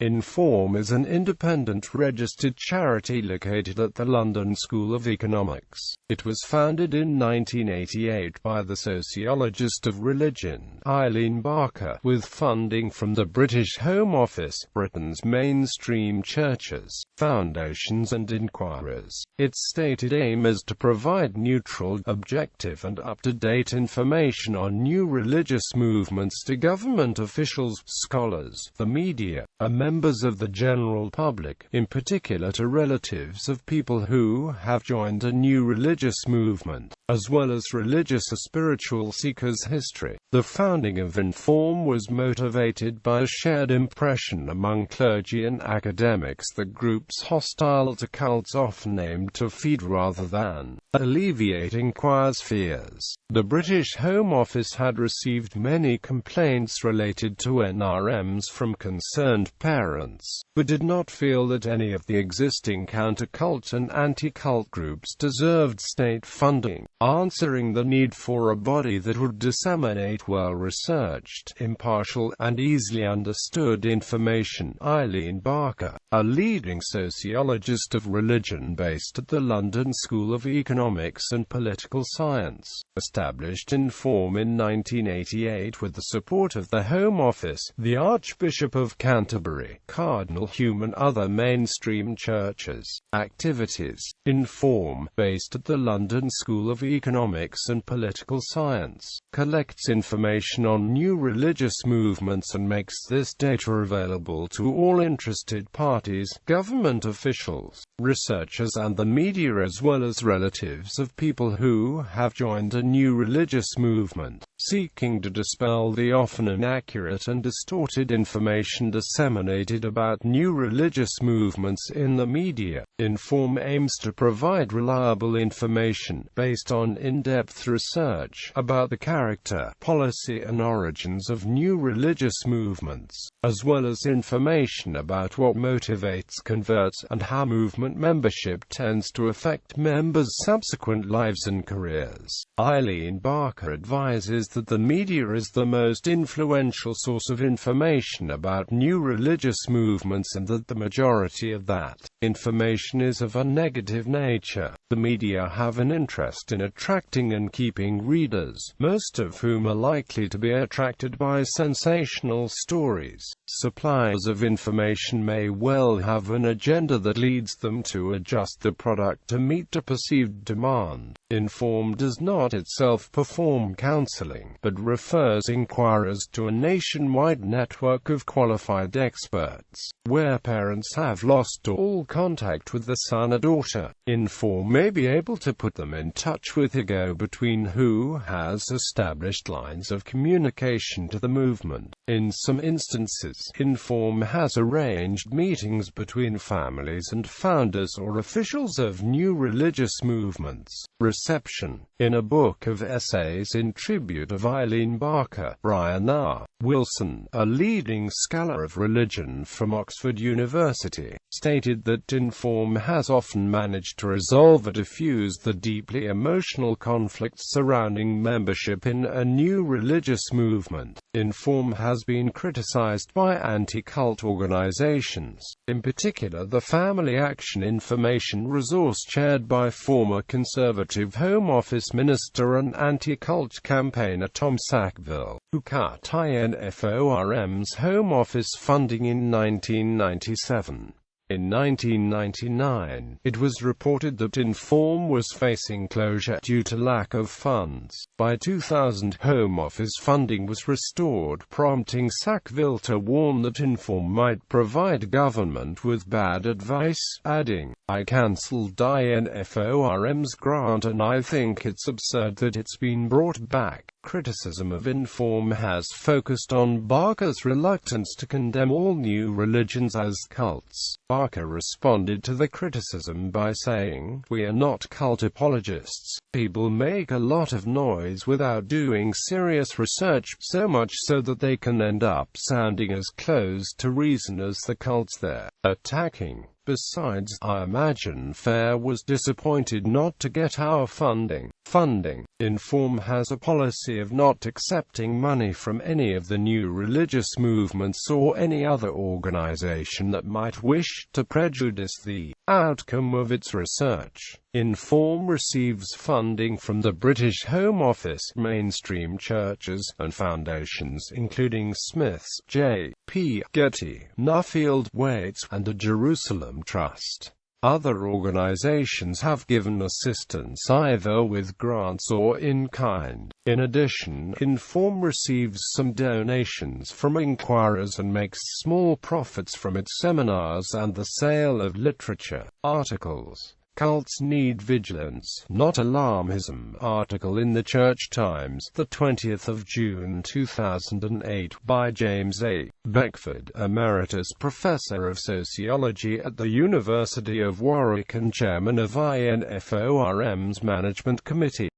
Inform is an independent registered charity located at the London School of Economics. It was founded in 1988 by the sociologist of religion, Eileen Barker, with funding from the British Home Office, Britain's mainstream churches, foundations and enquirers. Its stated aim is to provide neutral, objective and up-to-date information on new religious movements to government officials, scholars, the media, members of the general public, in particular to relatives of people who have joined a new religious movement, as well as religious or spiritual seekers' history. The founding of Inform was motivated by a shared impression among clergy and academics that groups hostile to cults often aim to feed rather than alleviate enquirers' fears. The British Home Office had received many complaints related to NRMs from concerned parents, but did not feel that any of the existing counter-cult and anti-cult groups deserved state funding, answering the need for a body that would disseminate well-researched, impartial, and easily understood information. Eileen Barker, a leading sociologist of religion based at the London School of Economics and Political Science, established Inform in 1988 with the support of the Home Office, the Archbishop of Canterbury, Cardinal Hume and other mainstream churches. Activities. Inform, based at the London School of Economics and Political Science, collects information on new religious movements and makes this data available to all interested parties, government officials, researchers and the media, as well as relatives of people who have joined a new religious movement, seeking to dispel the often inaccurate and distorted information disseminated about new religious movements in the media. Inform aims to provide reliable information, based on in-depth research, about the character, policy and origins of new religious movements, as well as information about what motivates converts, and how movement membership tends to affect members' subsequent lives and careers. Eileen Barker advises that the media is the most influential source of information about new religious movements and that the majority of that information is of a negative nature. The media have an interest in attracting and keeping readers, most of whom are likely to be attracted by sensational stories. Suppliers of information may well have an agenda that leads them to adjust the product to meet a perceived demand. Inform does not itself perform counseling, but refers inquirers to a nationwide network of qualified experts, where parents have lost all contact with the son or daughter. Inform may be able to put them in touch with a go-between who has established lines of communication to the movement. In some instances, Inform has arranged meetings between families and founders or officials of new religious movements. Reception. In a book of essays in tribute of Eileen Barker, Brian R. Wilson, a leading scholar of religion from Oxford University, stated that Inform has often managed to resolve or diffuse the deeply emotional conflicts surrounding membership in a new religious movement. Inform has been criticized by anti-cult organizations, in particular the Family Action Information Resource chaired by former Conservative Home Office Minister and anti-cult campaigner Tom Sackville, who cut INFORM's Home Office funding in 1997. In 1999, it was reported that Inform was facing closure due to lack of funds. By 2000, Home Office funding was restored, prompting Sackville to warn that Inform might provide government with bad advice, adding, "I cancelled INFORM's grant and I think it's absurd that it's been brought back." Criticism of Inform has focused on Barker's reluctance to condemn all new religions as cults. Barker responded to the criticism by saying, "We are not cult apologists. People make a lot of noise without doing serious research, so much so that they can end up sounding as closed to reason as the cults they're attacking." Besides, I imagine FAIR was disappointed not to get our funding. Inform has a policy of not accepting money from any of the new religious movements or any other organization that might wish to prejudice the outcome of its research. Inform receives funding from the British Home Office, mainstream churches, and foundations including Smith's, J.P. Getty, Nuffield Waite, and the Jerusalem Trust. Other organizations have given assistance either with grants or in kind. In addition, Inform receives some donations from enquirers and makes small profits from its seminars and the sale of literature. Articles. Cults Need Vigilance, Not Alarmism article in the Church Times, 20th June 2008, by James A. Beckford, Emeritus Professor of Sociology at the University of Warwick and Chairman of INFORM's Management Committee.